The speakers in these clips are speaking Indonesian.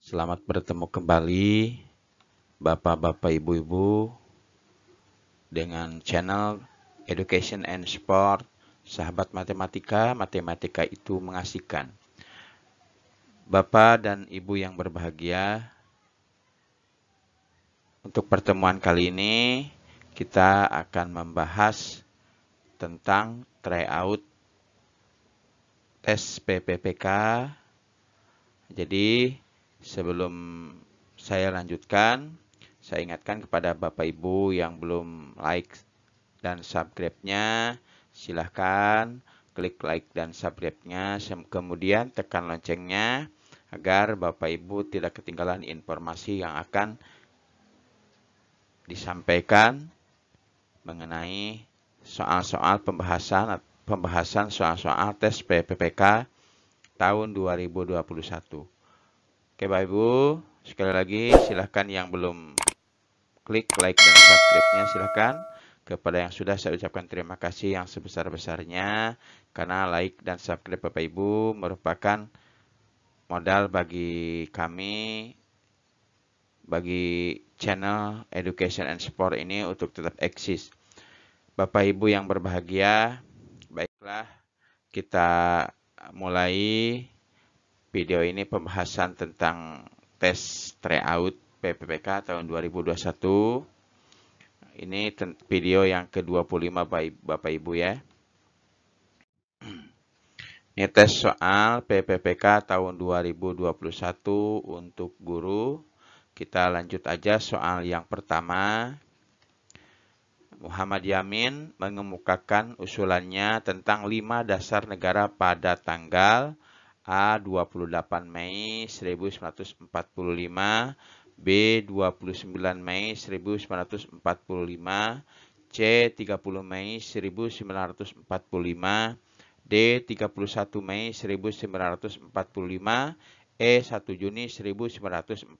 Selamat bertemu kembali Bapak-bapak, Ibu-ibu dengan channel Education and Sport. Sahabat matematika, matematika itu mengasihkan. Bapak dan Ibu yang berbahagia, untuk pertemuan kali ini kita akan membahas tentang tryout tes PPPK. Jadi sebelum saya lanjutkan, saya ingatkan kepada Bapak Ibu yang belum like dan subscribe-nya, silahkan klik like dan subscribe-nya, kemudian tekan loncengnya agar Bapak Ibu tidak ketinggalan informasi yang akan disampaikan mengenai soal-soal pembahasan soal-soal tes PPPK tahun 2021. Oke Bapak Ibu, sekali lagi silahkan yang belum klik like dan subscribe-nya silahkan. Kepada yang sudah, saya ucapkan terima kasih yang sebesar-besarnya karena like dan subscribe Bapak Ibu merupakan modal bagi kami, bagi channel Education and Sport ini untuk tetap eksis. Bapak Ibu yang berbahagia, baiklah kita mulai video ini pembahasan tentang tes tryout PPPK tahun 2021. Ini video yang ke-25 Bapak Ibu ya. Ini tes soal PPPK tahun 2021 untuk guru. Kita lanjut aja soal yang pertama. Muhammad Yamin mengemukakan usulannya tentang 5 dasar negara pada tanggal A 28 Mei 1945, B 29 Mei 1945, C 30 Mei 1945, D 31 Mei 1945, E 1 Juni 1945.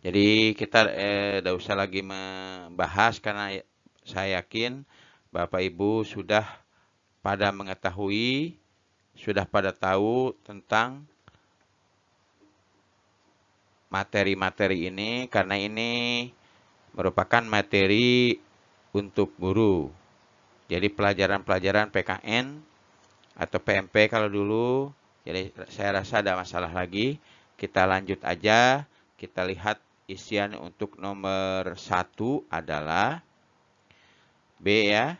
Jadi kita tidak usah lagi membahas karena saya yakin Bapak Ibu sudah pada mengetahui, sudah pada tahu tentang materi-materi ini karena ini merupakan materi untuk guru. Jadi pelajaran-pelajaran PKN atau PMP kalau dulu, jadi saya rasa ada masalah lagi. Kita lanjut aja, kita lihat isian untuk nomor 1 adalah B ya.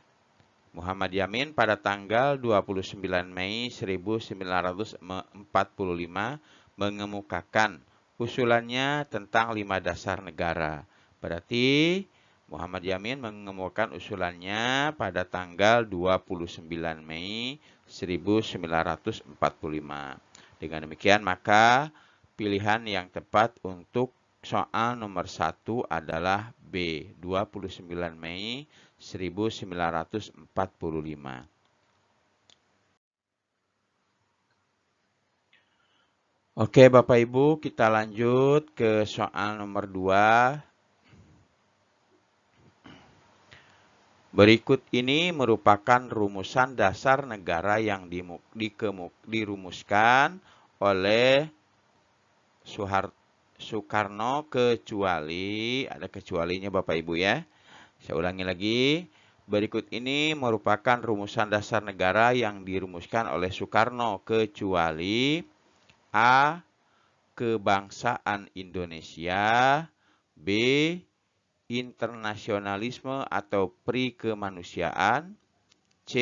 Muhammad Yamin pada tanggal 29 Mei 1945 mengemukakan usulannya tentang 5 dasar negara. Berarti Muhammad Yamin mengemukakan usulannya pada tanggal 29 Mei 1945. Dengan demikian maka pilihan yang tepat untuk soal nomor 1 adalah B, 29 Mei 1945. Oke Bapak Ibu, kita lanjut ke soal nomor 2. Berikut ini merupakan rumusan dasar negara yang dirumuskan oleh Soekarno kecuali, ada kecualinya Bapak Ibu ya. Saya ulangi lagi. Berikut ini merupakan rumusan dasar negara yang dirumuskan oleh Soekarno kecuali A. Kebangsaan Indonesia, B. Internasionalisme atau pri-kemanusiaan, C.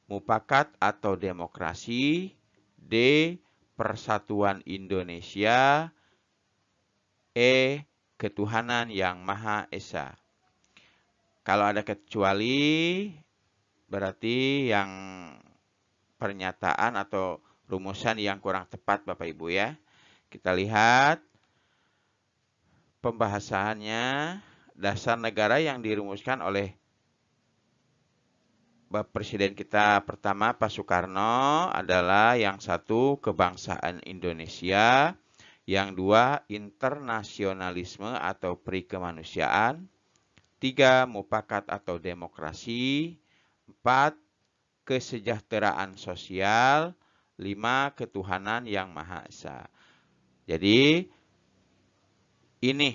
Mufakat atau demokrasi, D. Persatuan Indonesia, E. Ketuhanan yang Maha Esa. Kalau ada kecuali, berarti yang pernyataan atau rumusan yang kurang tepat Bapak Ibu ya. Kita lihat pembahasannya. Dasar negara yang dirumuskan oleh Bapak Presiden kita pertama Pak Soekarno adalah yang satu kebangsaan Indonesia, yang dua internasionalisme atau pri-kemanusiaan, 3 mufakat atau demokrasi, 4 kesejahteraan sosial, 5 ketuhanan yang Maha Esa. Jadi ini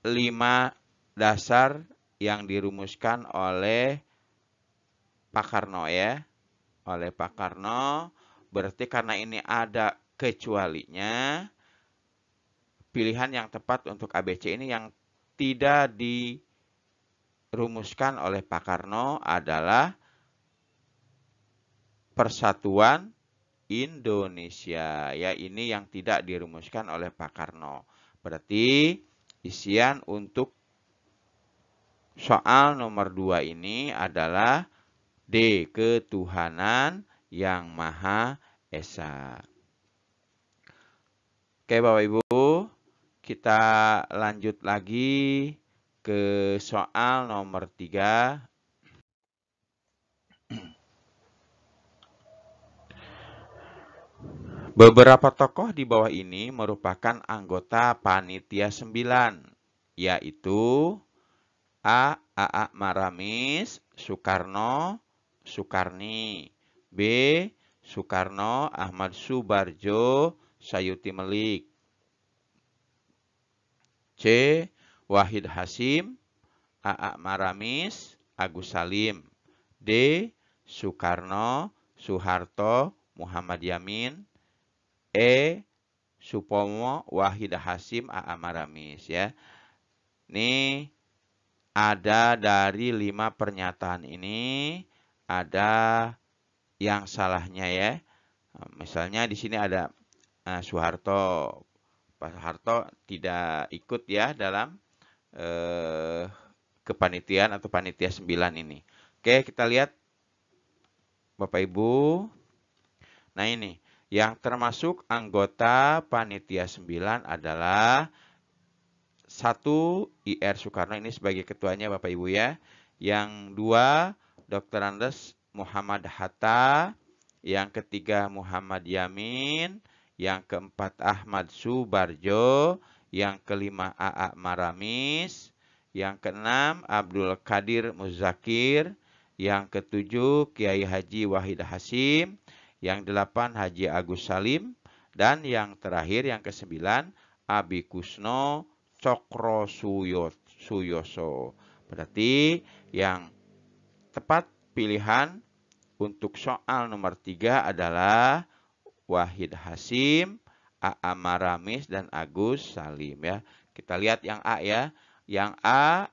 5 dasar yang dirumuskan oleh Pak Karno ya. Oleh Pak Karno, berarti karena ini ada kecualinya, pilihan yang tepat untuk ABC ini yang tidak dirumuskan oleh Pak Karno adalah Persatuan Indonesia. Ya, ini yang tidak dirumuskan oleh Pak Karno. Berarti isian untuk soal nomor 2 ini adalah D. Ketuhanan yang Maha Esa. Oke Bapak Ibu, kita lanjut lagi ke soal nomor 3. Beberapa tokoh di bawah ini merupakan anggota Panitia 9, yaitu A. A.A. Maramis, Soekarno, Soekarni. B. Soekarno, Ahmad Subarjo, Sayuti Melik. C. Wahid Hasyim, A.A. Maramis, Agus Salim. D. Soekarno, Soeharto, Muhammad Yamin. E. Supomo, Wahid Hasyim, A.A. Maramis ya. Ini ada dari 5 pernyataan ini ada yang salahnya ya. Misalnya di sini ada Soeharto. Pak Soeharto tidak ikut ya dalam kepanitiaan atau panitia 9 ini. Oke, kita lihat Bapak Ibu. Nah ini, yang termasuk anggota panitia 9 adalah 1. I.R. Soekarno, ini sebagai ketuanya Bapak Ibu ya. Yang 2, Dr. Andes Muhammad Hatta. Yang ketiga, Muhammad Yamin. Yang keempat, Ahmad Subarjo. Yang kelima, A.A. Maramis. Yang keenam, Abdul Qadir Muzakir. Yang ketujuh, Kiai Haji Wahid Hasyim. Yang 8, Haji Agus Salim. Dan yang terakhir, yang ke-9, Abi Kusno Cokro Suyoso. Berarti yang tepat pilihan untuk soal nomor 3 adalah Wahid Hasyim, A.A. Maramis, dan Agus Salim ya. Kita lihat yang A ya. Yang A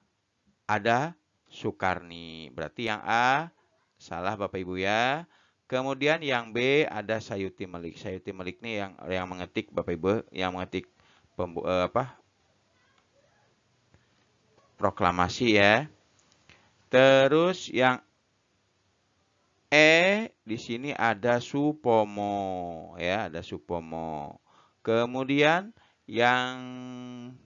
ada Soekarni. Berarti yang A salah Bapak Ibu ya. Kemudian yang B ada Sayuti Melik. Sayuti Melik ini yang mengetik Bapak Ibu, yang mengetik proklamasi ya. Terus yang E di sini ada Supomo ya, ada Supomo. Kemudian yang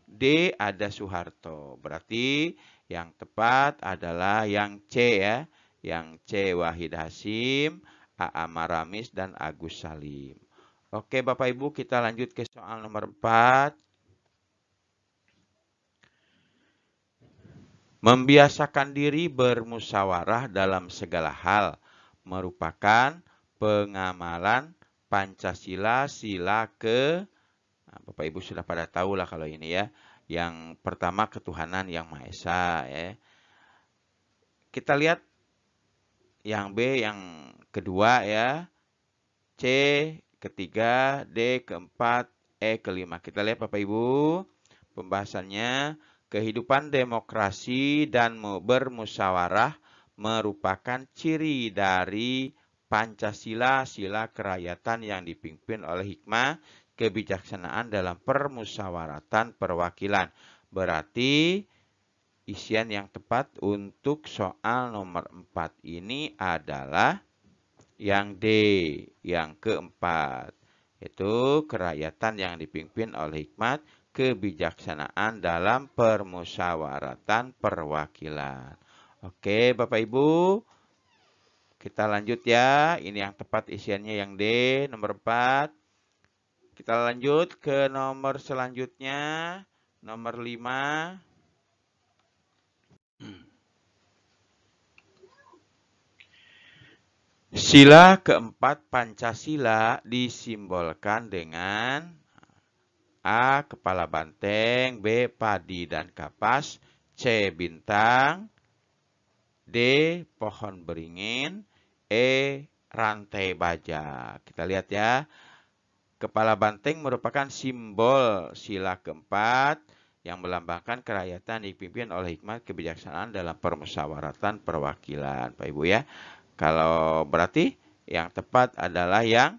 D ada Soeharto. Berarti yang tepat adalah yang C ya. Yang C Wahid Hasyim, A.A. Maramis, dan Agus Salim. Oke Bapak Ibu, kita lanjut ke soal nomor 4. Membiasakan diri bermusyawarah dalam segala hal merupakan pengamalan Pancasila sila ke, Bapak Ibu sudah pada tahu lah kalau ini ya. Yang pertama ketuhanan yang Maha Esa ya. Kita lihat yang B yang kedua ya. C ketiga, D keempat, E kelima. Kita lihat Bapak Ibu pembahasannya. Kehidupan demokrasi dan bermusyawarah merupakan ciri dari Pancasila, sila kerakyatan yang dipimpin oleh hikmah kebijaksanaan dalam permusyawaratan perwakilan. Berarti isian yang tepat untuk soal nomor 4 ini adalah yang D, yang keempat. Itu kerakyatan yang dipimpin oleh hikmat kebijaksanaan dalam permusyawaratan perwakilan. Oke, Bapak Ibu, kita lanjut ya. Ini yang tepat isiannya yang D, nomor 4. Kita lanjut ke nomor selanjutnya, nomor 5. Sila keempat Pancasila disimbolkan dengan A. Kepala banteng, B. Padi dan kapas, C. Bintang, D. Pohon beringin, E. Rantai baja. Kita lihat ya. Kepala banteng merupakan simbol sila keempat yang melambangkan kerakyatan dipimpin oleh hikmat kebijaksanaan dalam permusyawaratan perwakilan. Pak Ibu ya. Kalau berarti yang tepat adalah yang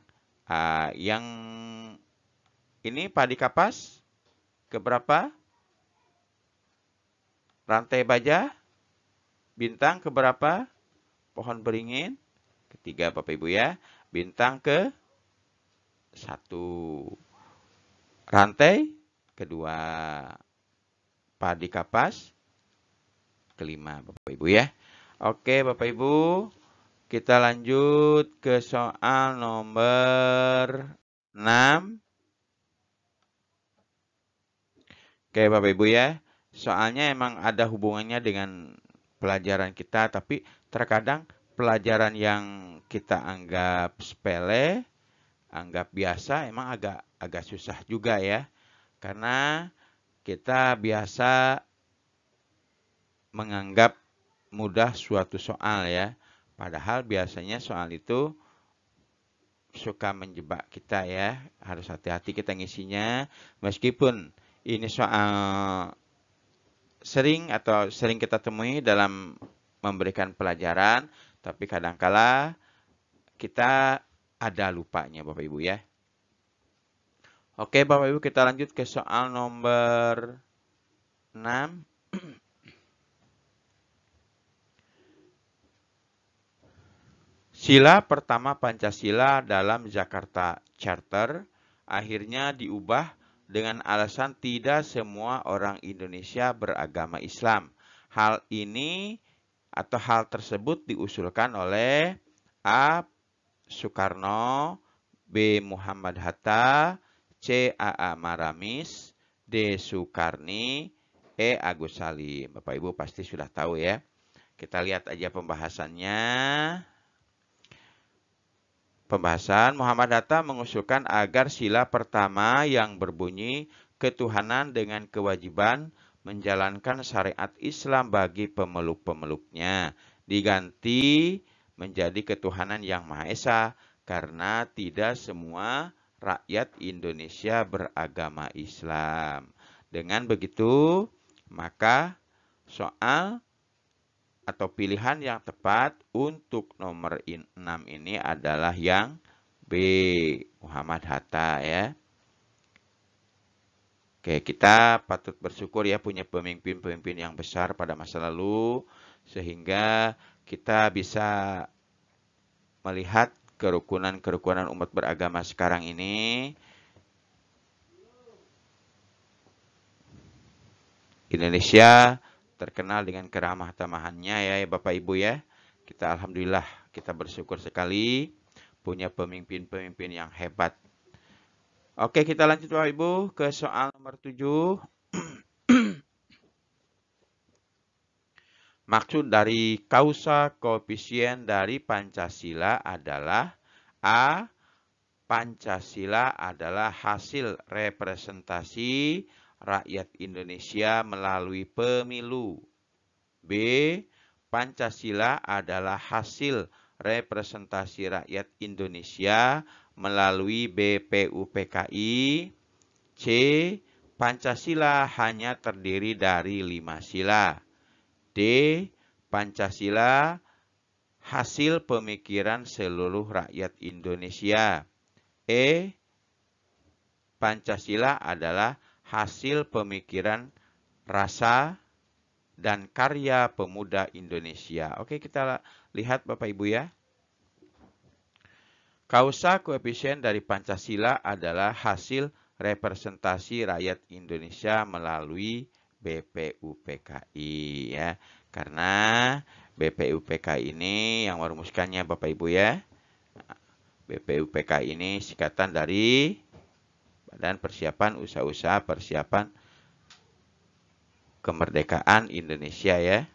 ini padi kapas keberapa? Rantai baja, bintang keberapa? Pohon beringin ketiga Bapak Ibu ya. Bintang ke satu. Rantai kedua. Padi kapas kelima Bapak Ibu ya. Oke Bapak Ibu, kita lanjut ke soal nomor 6. Oke Bapak Ibu ya, soalnya emang ada hubungannya dengan pelajaran kita, tapi terkadang pelajaran yang kita anggap sepele, anggap biasa, emang agak susah juga ya. Karena kita biasa menganggap mudah suatu soal ya. Padahal biasanya soal itu suka menjebak kita ya. Harus hati-hati kita ngisinya. Meskipun ini soal sering kita temui dalam memberikan pelajaran, tapi kadangkala kita ada lupanya Bapak Ibu ya. Oke Bapak Ibu, kita lanjut ke soal nomor 6. Sila pertama Pancasila dalam Jakarta Charter akhirnya diubah dengan alasan tidak semua orang Indonesia beragama Islam. Hal ini atau hal tersebut diusulkan oleh A. Soekarno, B. Muhammad Hatta, C. A.A. Maramis, D. Soekarni, E. Agus Salim. Bapak Ibu pasti sudah tahu ya. Kita lihat aja pembahasannya. Pembahasan Muhammad Hatta mengusulkan agar sila pertama yang berbunyi ketuhanan dengan kewajiban menjalankan syariat Islam bagi pemeluk-pemeluknya diganti menjadi ketuhanan yang Maha Esa karena tidak semua rakyat Indonesia beragama Islam. Dengan begitu, maka soal atau pilihan yang tepat untuk nomor 6 ini adalah yang B. Muhammad Hatta ya. Oke, kita patut bersyukur ya punya pemimpin-pemimpin yang besar pada masa lalu sehingga kita bisa melihat kerukunan-kerukunan umat beragama sekarang ini. Indonesia terkenal dengan keramah tamahannya ya Bapak Ibu ya. Kita alhamdulillah kita bersyukur sekali punya pemimpin-pemimpin yang hebat. Oke, kita lanjut Bapak Ibu ke soal nomor 7. Maksud dari kausa koefisien dari Pancasila adalah A. Pancasila adalah hasil representasi rakyat Indonesia melalui pemilu. B. Pancasila adalah hasil representasi rakyat Indonesia melalui BPUPKI. C. Pancasila hanya terdiri dari 5 sila. D. Pancasila hasil pemikiran seluruh rakyat Indonesia. E. Pancasila adalah hasil pemikiran rasa dan karya pemuda Indonesia. Oke, kita lihat Bapak Ibu ya. Kausa koefisien dari Pancasila adalah hasil representasi rakyat Indonesia melalui BPUPKI ya. Karena BPUPKI ini yang merumuskannya Bapak Ibu ya. BPUPKI ini singkatan dari Badan Persiapan Usaha-usaha Persiapan Kemerdekaan Indonesia ya.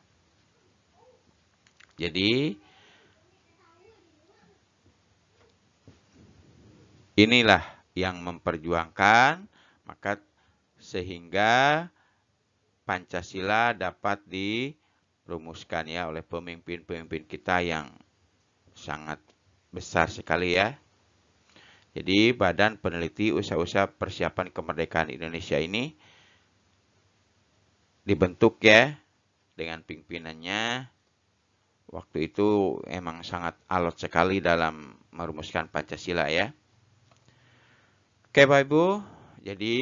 Jadi inilah yang memperjuangkan, maka sehingga Pancasila dapat dirumuskan ya oleh pemimpin-pemimpin kita yang sangat besar sekali ya. Jadi Badan Peneliti Usaha-usaha Persiapan Kemerdekaan Indonesia ini dibentuk ya dengan pimpinannya. Waktu itu emang sangat alot sekali dalam merumuskan Pancasila ya. Oke Bapak Ibu, jadi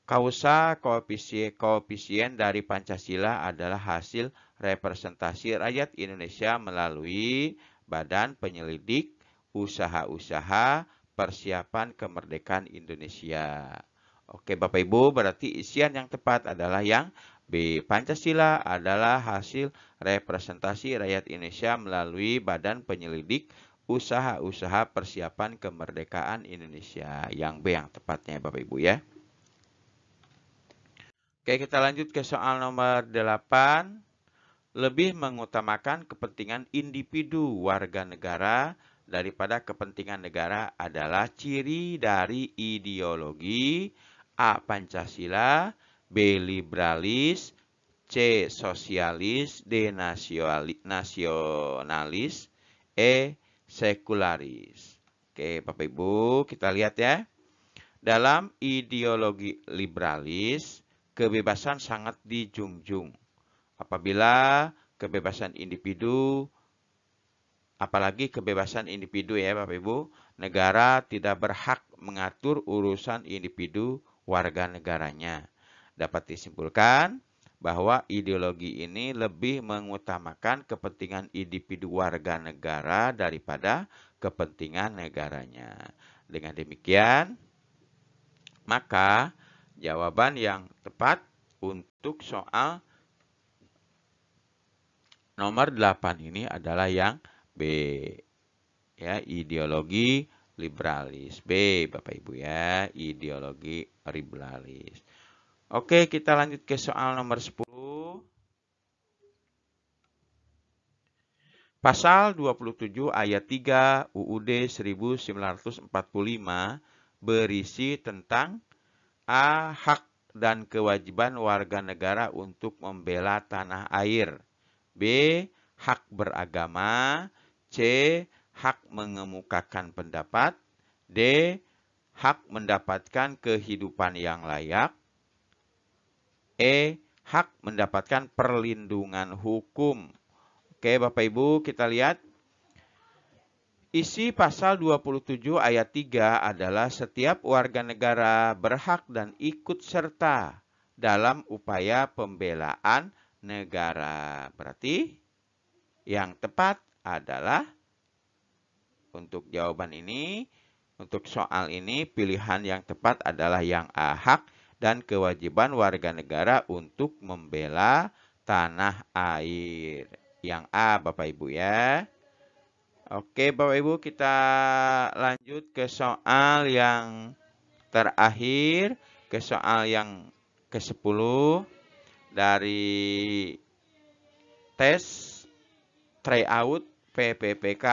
kausa koefisien dari Pancasila adalah hasil representasi rakyat Indonesia melalui Badan Penyelidik Usaha-usaha Persiapan Kemerdekaan Indonesia. Oke Bapak Ibu, berarti isian yang tepat adalah yang B. Pancasila adalah hasil representasi rakyat Indonesia melalui Badan Penyelidik Usaha-usaha Persiapan Kemerdekaan Indonesia. Yang B yang tepatnya Bapak Ibu ya. Oke, kita lanjut ke soal nomor 8. Lebih mengutamakan kepentingan individu warga negara daripada kepentingan negara adalah ciri dari ideologi A. Pancasila, B. Liberalis, C. Sosialis, D. Nasionalis, E. Sekularis. Oke, Bapak Ibu, kita lihat ya. Dalam ideologi liberalis, kebebasan sangat dijunjung. Apabila kebebasan individu, apalagi kebebasan individu ya Bapak Ibu, negara tidak berhak mengatur urusan individu warga negaranya. Dapat disimpulkan bahwa ideologi ini lebih mengutamakan kepentingan individu warga negara daripada kepentingan negaranya. Dengan demikian, maka jawaban yang tepat untuk soal nomor 8 ini adalah yang B. Ya, ideologi liberalis. B, Bapak Ibu ya, ideologi liberalis. Oke, kita lanjut ke soal nomor 10. Pasal 27 ayat 3 UUD 1945 berisi tentang A. Hak dan kewajiban warga negara untuk membela tanah air. B. Hak beragama. C. Hak mengemukakan pendapat. D. Hak mendapatkan kehidupan yang layak. E. Hak mendapatkan perlindungan hukum. Oke Bapak Ibu, kita lihat. Isi pasal 27 ayat 3 adalah setiap warga negara berhak dan ikut serta dalam upaya pembelaan negara. Berarti yang tepat adalah untuk jawaban ini, untuk soal ini pilihan yang tepat adalah yang A, hak dan kewajiban warga negara untuk membela tanah air. Yang A Bapak Ibu ya. Oke Bapak Ibu, kita lanjut ke soal yang terakhir, ke soal yang ke-10 dari tes tryout PPPK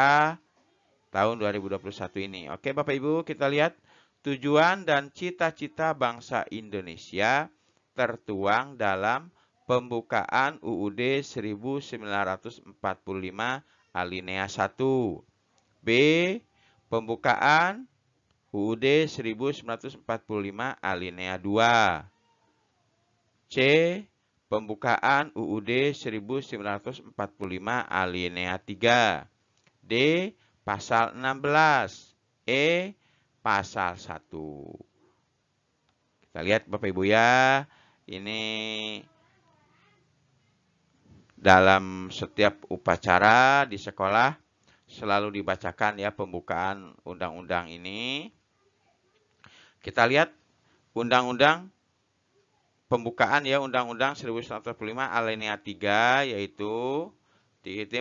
tahun 2021 ini. Oke Bapak Ibu, kita lihat tujuan dan cita-cita bangsa Indonesia tertuang dalam pembukaan UUD 1945 alinea 1. B. Pembukaan UUD 1945 alinea 2. C. Pembukaan UUD 1945 alinea 3. D. Pasal 16. E. Pasal 1. Kita lihat Bapak Ibu ya. Ini dalam setiap upacara di sekolah selalu dibacakan ya pembukaan undang-undang ini. Kita lihat undang-undang pembukaan ya Undang-Undang 1945 alinea 3 yaitu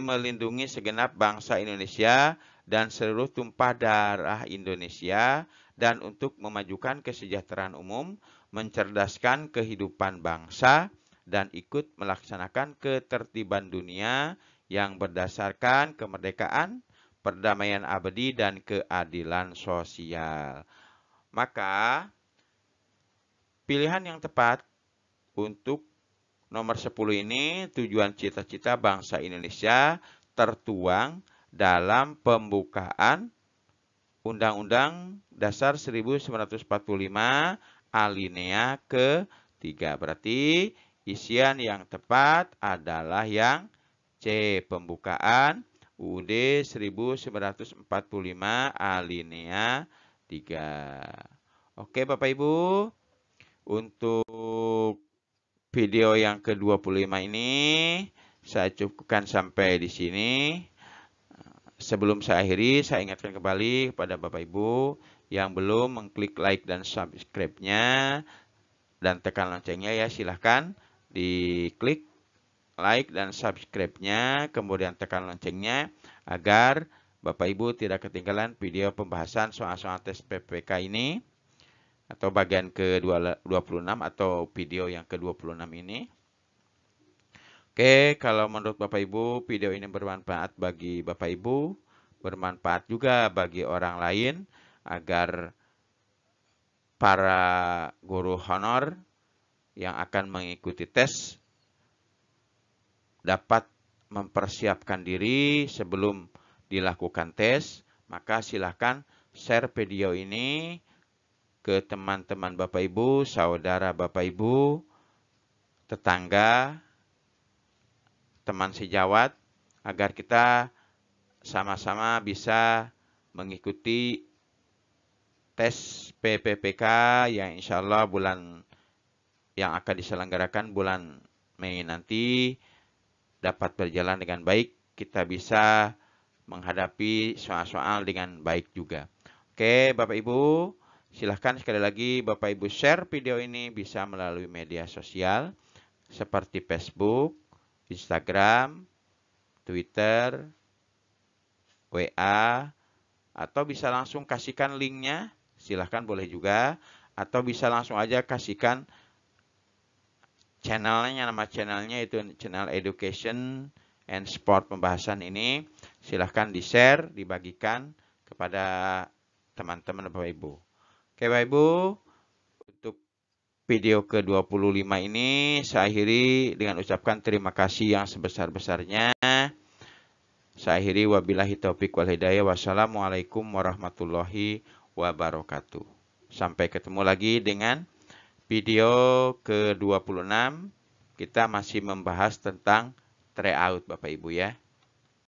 melindungi segenap bangsa Indonesia dan seluruh tumpah darah Indonesia dan untuk memajukan kesejahteraan umum, mencerdaskan kehidupan bangsa, dan ikut melaksanakan ketertiban dunia yang berdasarkan kemerdekaan, perdamaian abadi, dan keadilan sosial. Maka, pilihan yang tepat untuk nomor 10 ini, tujuan cita-cita bangsa Indonesia tertuang dalam pembukaan Undang-Undang Dasar 1945 alinea ke-3. Berarti isian yang tepat adalah yang C, pembukaan UUD 1945 alinea 3. Oke Bapak Ibu, untuk video yang ke-25 ini saya cukupkan sampai di sini. Sebelum saya akhiri, saya ingatkan kembali kepada Bapak Ibu yang belum mengklik like dan subscribe-nya dan tekan loncengnya ya, silahkan diklik like dan subscribe-nya, kemudian tekan loncengnya agar Bapak Ibu tidak ketinggalan video pembahasan soal-soal tes PPK ini atau bagian ke-26 atau video yang ke-26 ini. Oke, kalau menurut Bapak Ibu video ini bermanfaat bagi Bapak Ibu, bermanfaat juga bagi orang lain agar para guru honor yang akan mengikuti tes dapat mempersiapkan diri sebelum dilakukan tes, maka silakan share video ini ke teman-teman Bapak Ibu, saudara Bapak Ibu, tetangga, teman sejawat, agar kita sama-sama bisa mengikuti tes PPPK yang insya Allah bulan yang akan diselenggarakan bulan Mei nanti dapat berjalan dengan baik. Kita bisa menghadapi soal-soal dengan baik juga. Oke, Bapak Ibu, silahkan sekali lagi Bapak Ibu share video ini bisa melalui media sosial seperti Facebook, Instagram, Twitter, WA, atau bisa langsung kasihkan linknya, silahkan boleh juga, atau bisa langsung aja kasihkan channelnya, nama channelnya itu channel Education and Sport pembahasan ini, silahkan di-share, dibagikan kepada teman-teman Bapak Ibu. Oke Bapak Ibu, untuk video ke-25 ini saya akhiri dengan ucapkan terima kasih yang sebesar-besarnya. Saya akhiri wabillahi taufiq wal hidayah. Wassalamualaikum warahmatullahi wabarakatuh. Sampai ketemu lagi dengan video ke-26. Kita masih membahas tentang tryout Bapak Ibu ya.